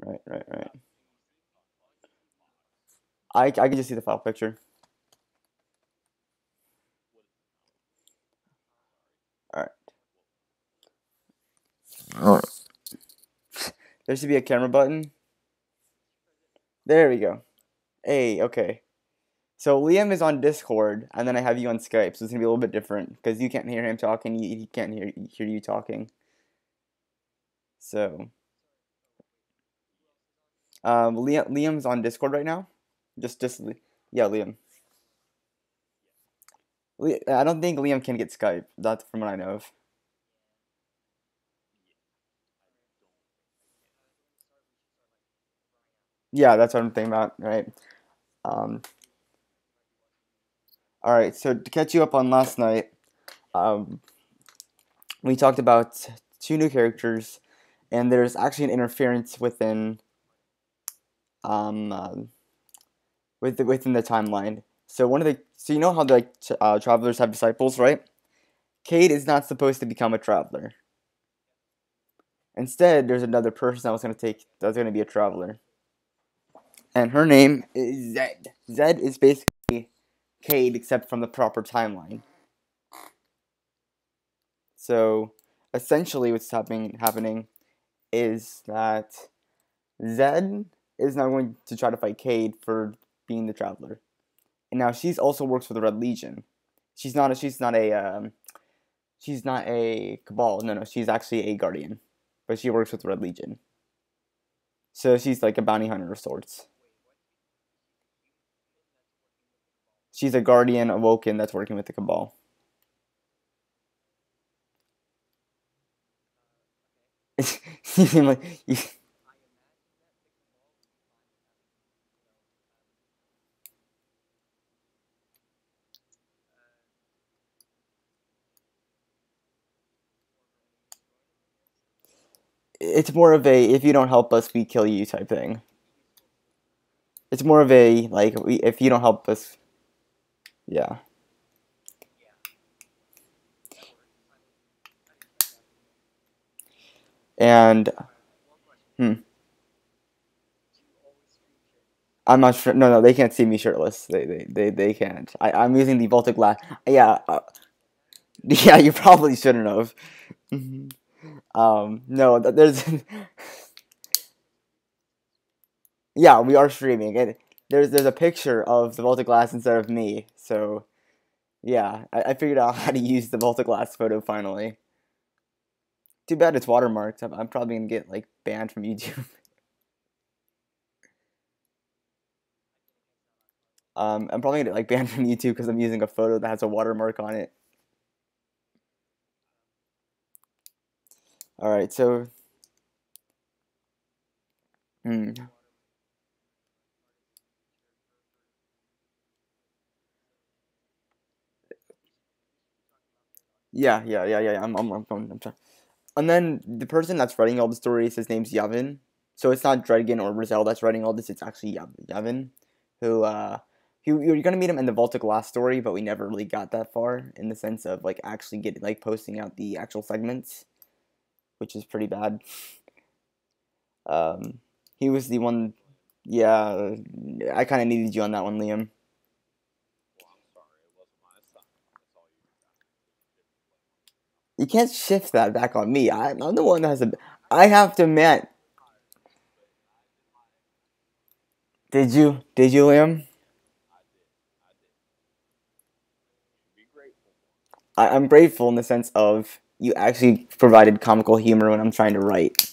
Right. I can just see the file picture. All right. There should be a camera button. There we go. Hey, okay. So Liam is on Discord, and then I have you on Skype, so it's gonna be a little bit different because you can't hear him talking, he can't hear you talking. So, Liam's on Discord right now. Yeah, Liam. I don't think Liam can get Skype. That's from what I know of. Yeah, that's what I'm thinking about. Right. Um. All right. So to catch you up on last night, um, we talked about two new characters, and there's actually an interference um, uh, within the timeline. So so you know how the travelers have disciples, right? Cade is not supposed to become a traveler. Instead, there's another person that's gonna be a traveler, and her name is Zed. Zed is basically Cade, except from the proper timeline. So essentially, what's happening is that Zed is now going to try to fight Cade for being the traveler, and now she's also works for the Red Legion. She's not a Cabal. No, she's actually a Guardian, but she works with the Red Legion. So she's like a bounty hunter of sorts. She's a Guardian awoken that's working with the Cabal. You seem like it's more of a if you don't help us, we kill you type thing. It's more of a like if you don't help us, yeah. And hmm, I'm not sure. No, they can't see me shirtless. They can't. I'm using the Voltic glass. Yeah, yeah. You probably shouldn't have. No, there's yeah, we are streaming. And there's a picture of the Volta Glass instead of me. So yeah, I figured out how to use the Volta Glass photo finally. Too bad it's watermarked. I'm probably gonna get like banned from YouTube. I'm probably gonna get like banned from YouTube because I'm using a photo that has a watermark on it. All right, so hmm, yeah. I'm trying. And then the person that's writing all the stories, his name's Yavin. So it's not Dredgen or Rizal that's writing all this. It's actually Yavin, who you're gonna meet him in the Vault of Glass story, but we never really got that far in the sense of like actually getting like posting out the actual segments, which is pretty bad. Um, he was the one. Yeah, I kind of needed you on that one, Liam. You can't shift that back on me. I'm the one that has a. I have to admit. Did you? Did you, Liam? I'm grateful in the sense of you actually provided comical humor when I'm trying to write.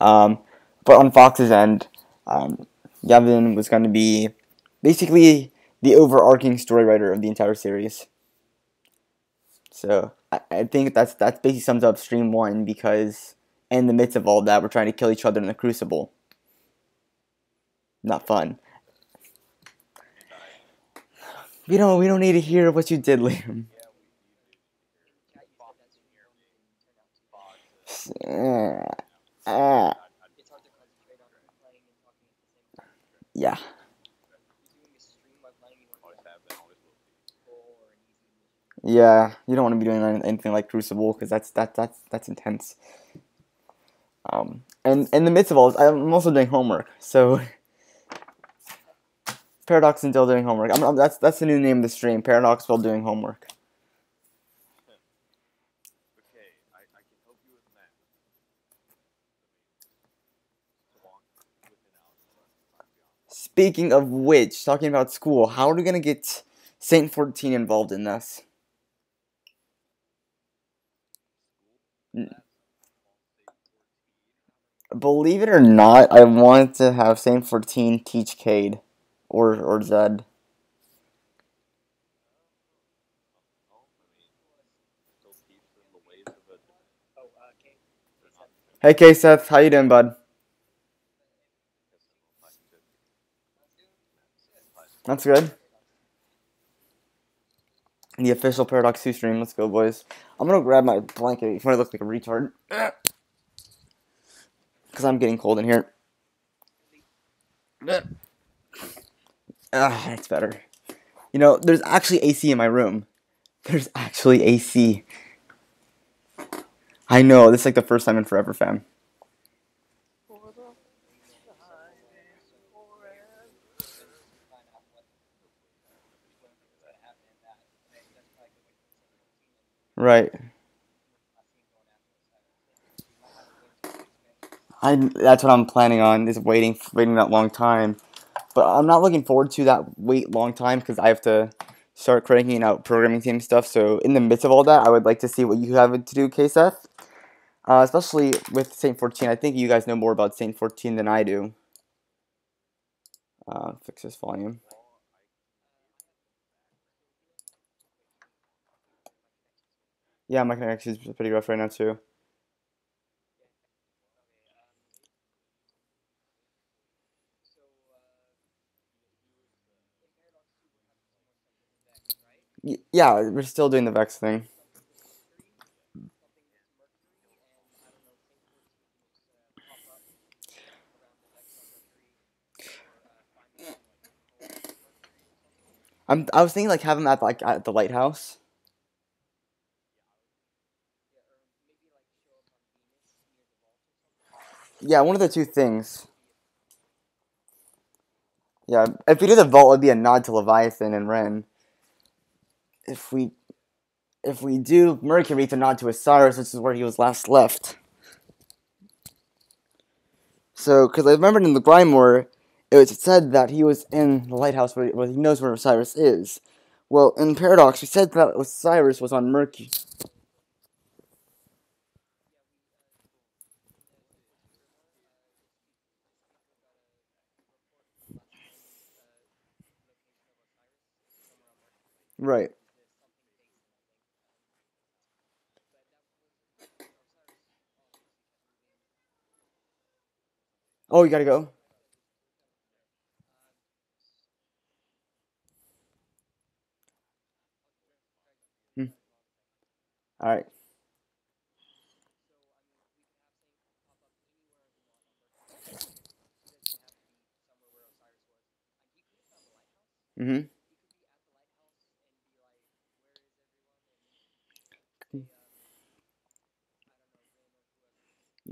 Um, but on Fox's end, Yavin was going to be basically the overarching story writer of the entire series. So I think that's basically sums up Stream One because in the midst of all that, we're trying to kill each other in the Crucible. Not fun. We don't need to hear what you did, Liam. Uh, yeah. Yeah, you don't want to be doing anything like Crucible because that's intense. And in the midst of all this, I'm also doing homework. So Paradox until doing homework. That's the new name of the stream. Paradox while doing homework. Speaking of which, talking about school, how are we gonna get Saint 14 involved in this? Believe it or not, I want to have Saint 14 teach Cade or Zed. Hey K Seth, how you doing, bud? That's good. The official Paradox 2 stream. Let's go, boys. I'm gonna grab my blanket before I look like a retard. Because I'm getting cold in here. That's better. You know, there's actually AC in my room. There's actually AC. I know, this is like the first time in forever, fam. Right. That's what I'm planning on, is waiting that long time. But I'm not looking forward to that wait long time because I have to start cranking out programming team stuff. So in the midst of all that, I would like to see what you have to do, KSF. Especially with Saint 14. I think you guys know more about Saint 14 than I do. Fix this volume. Yeah, my connection is pretty rough right now too. Yeah, we're still doing the Vex thing. I was thinking like have them at the lighthouse. Yeah, one of the two things. Yeah, if we do the vault, it'd be a nod to Leviathan and Ren. If we do Mercury, it's a nod to Osiris, which is where he was last left. So, because I remembered in the Grimoire, it said that he was in the lighthouse where he knows where Osiris is. Well, in Paradox, we said that Osiris was on Mercury. Right. Oh, you gotta go? Hmm. Alright. Mm-hmm.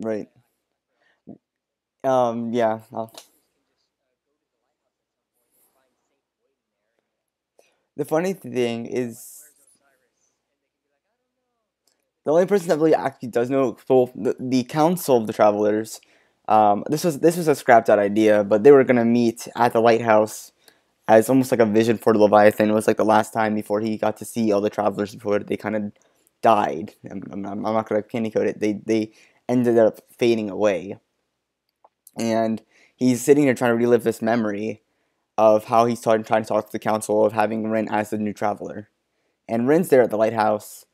Right. Yeah. The funny thing is, the only person that really actually does know, well, the Council of the Travelers, this was a scrapped out idea, but they were gonna meet at the lighthouse as almost like a vision for Leviathan. It was like the last time before he got to see all the travelers before they kind of died. I'm not gonna candy coat it. They ended up fading away, and he's sitting here trying to relive this memory of how he's trying to talk to the council of having Ren as the new traveler. And Ren's there at the lighthouse,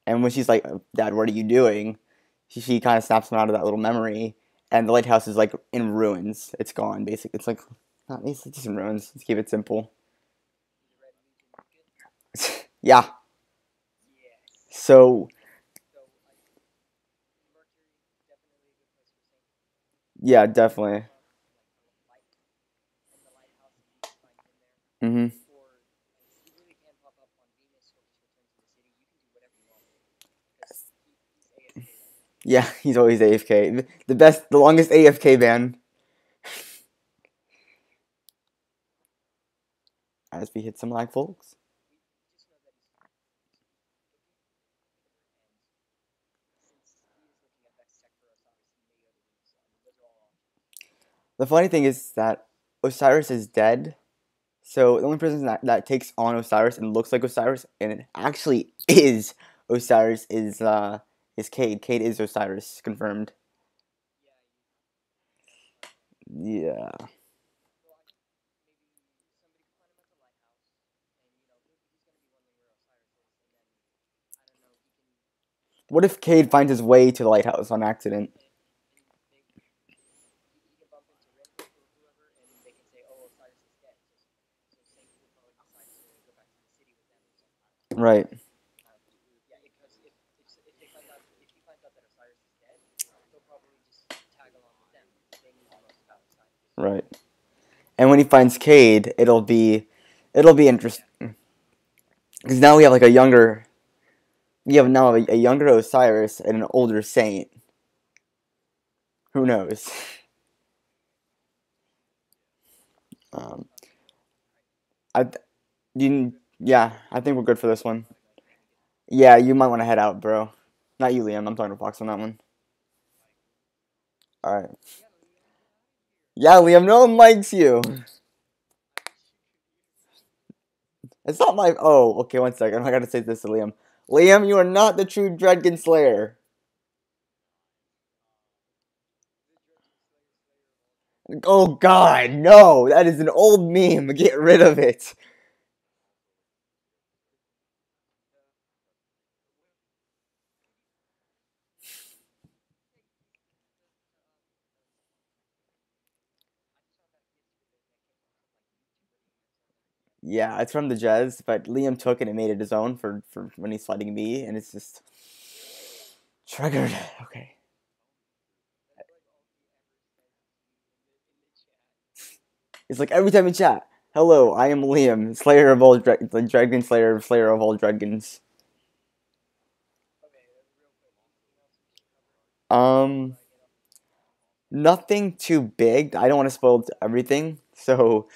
and when she's like, "Dad, what are you doing?" She kind of snaps him out of that little memory, and the lighthouse is like in ruins. It's gone, basically. It's like, not, it's just in ruins. Let's keep it simple. Yeah. So, yeah, definitely. Hmm. Yeah, he's always AFK. The best, the longest AFK ban. As we hit some lag, folks. The funny thing is that Osiris is dead. So the only person that takes on Osiris and looks like Osiris and it actually is Osiris is Cade. Cade is Osiris, confirmed. Yeah. What if Cade finds his way to the lighthouse on accident? Right. Right. And when he finds Cade, it'll be interesting because now we have like we have now a younger Osiris and an older Saint. Who knows? Um, I you yeah, I think we're good for this one. Yeah, you might want to head out, bro. Not you, Liam. I'm talking to Fox on that one. All right. Yeah, Liam. No one likes you. It's not my. Oh, okay. One second. I gotta say this to Liam. Liam, you are not the true Dreadkin Slayer. Oh God, no! That is an old meme. Get rid of it. Yeah, it's from the Jez, but Liam took it and made it his own for when he's fighting me, and it's just triggered. Okay. It's like every time we chat. Hello, I am Liam, Slayer of all the Dragon Slayer, Slayer of all Dragons. Um, nothing too big. I don't want to spoil everything, so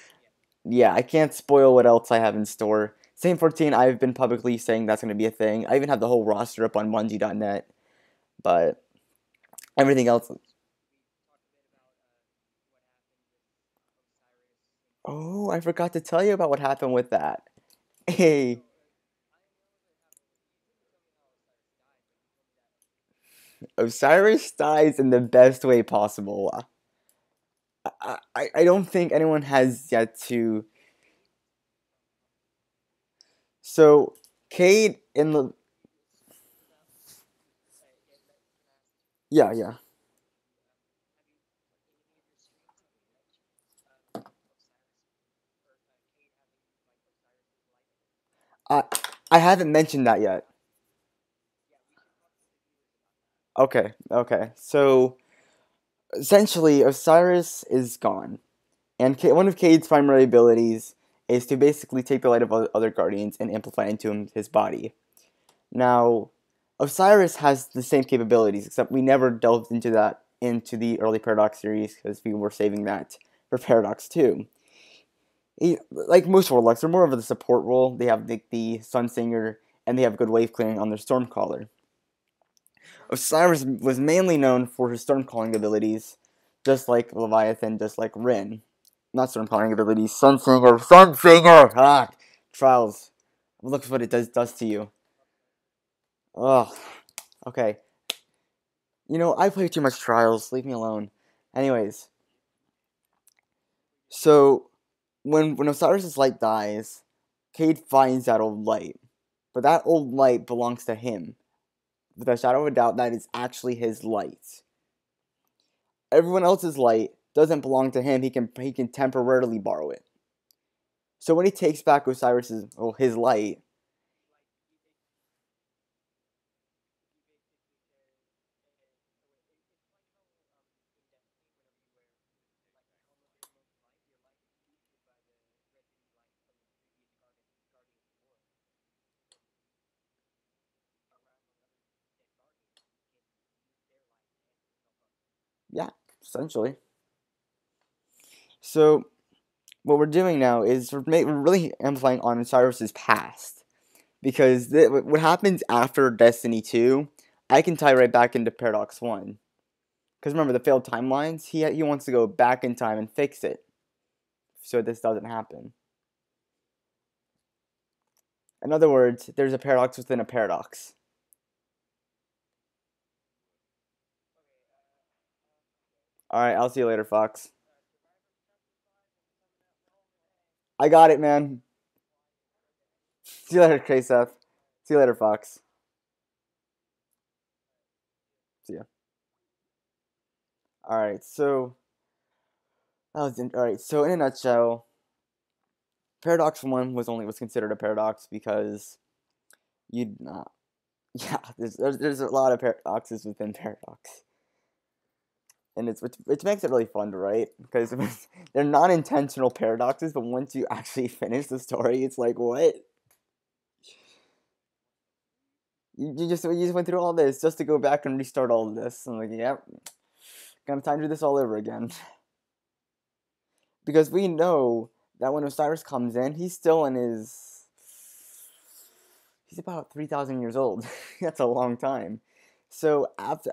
yeah, I can't spoil what else I have in store. Saint 14, I've been publicly saying that's going to be a thing. I even have the whole roster up on Bungie.net, but everything else. Oh, I forgot to tell you about what happened with that. Hey, Osiris dies in the best way possible. I don't think anyone has yet to. So, Cade in the. Yeah, yeah. I, I haven't mentioned that yet. Okay, okay. So, essentially, Osiris is gone. And one of Cade's primary abilities is to basically take the light of other guardians and amplify into his body. Now, Osiris has the same capabilities, except we never delved into that into the early Paradox series because we were saving that for Paradox 2. Like most Warlocks, they're more of the support role. They have the Sunsinger and they have good wave clearing on their Stormcaller. Osiris was mainly known for his Stormcalling abilities, just like Leviathan, just like Rin. Not Stormcalling abilities, Sunsinger, Sunsinger! Ah! Trials. Look what it does to you. Ugh. Okay. You know, I play too much Trials. Leave me alone. Anyways, so when Osiris' light dies, Cade finds that old light. But that old light belongs to him. Without a shadow of a doubt, that is actually his light. Everyone else's light doesn't belong to him. He can temporarily borrow it. So when he takes back his light, Yeah, essentially. So what we're doing now is we're really amplifying on Osiris's past, because what happens after Destiny 2, I can tie right back into Paradox 1. Because remember, the failed timelines, he wants to go back in time and fix it, so this doesn't happen. In other words, there's a paradox within a paradox. Alright, I'll see you later, Fox. I got it, man. See you later, K-Seth. See you later, Fox. See ya. Alright, so alright, so in a nutshell, Paradox 1 was considered a paradox because you'd not. Yeah, there's a lot of paradoxes within Paradox. And which makes it really fun to write, because they're non-intentional paradoxes, but once you actually finish the story, it's like, what? You just went through all this just to go back and restart all of this. I'm like, yep, gonna have time to do this all over again. Because we know that when Osiris comes in, he's still in his. He's about 3,000 years old. That's a long time. So after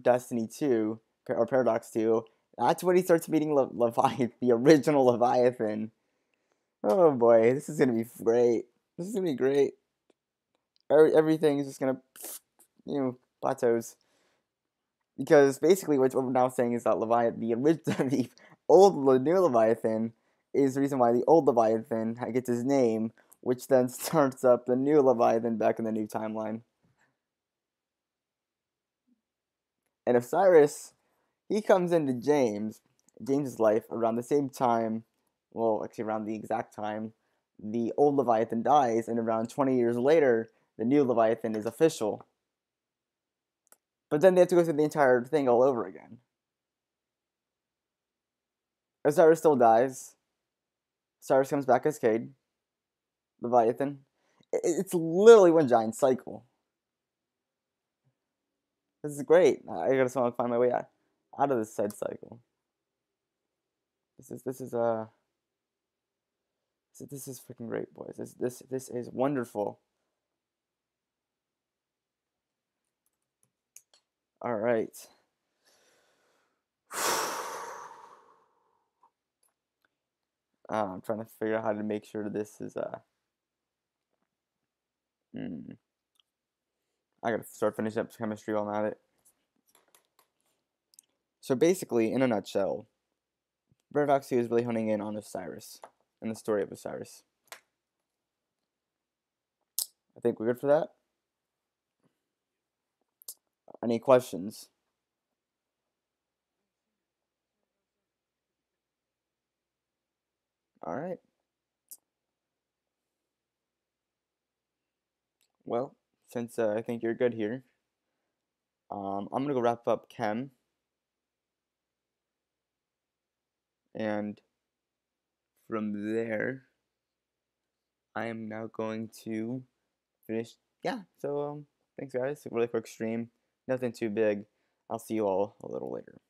Destiny 2 or Paradox 2, that's when he starts meeting Leviathan, the original Leviathan. Oh boy, this is gonna be great. This is gonna be great. Everything is just gonna, plateaus. Because basically what we're now saying is that Leviathan, the original, the new Leviathan, is the reason why the old Leviathan gets his name, which then starts up the new Leviathan back in the new timeline. And Osiris, he comes into James's life around the same time, well, actually around the exact time, the old Leviathan dies, and around 20 years later, the new Leviathan is official. But then they have to go through the entire thing all over again. Osiris still dies. Osiris comes back as Cade, Leviathan. It's literally one giant cycle. This is great. I gotta somehow find my way out of this said cycle. This is freaking great, boys. This is wonderful. All right. I'm trying to figure out how to make sure this is I gotta start finishing up chemistry while I'm at it. So basically, in a nutshell, Paradox 2 is really honing in on Osiris and the story of Osiris. I think we're good for that. Any questions? All right. Well, since I think you're good here, I'm gonna go wrap up chem, and from there, I am now going to finish. Yeah. So thanks guys. Really quick stream. Nothing too big. I'll see you all a little later.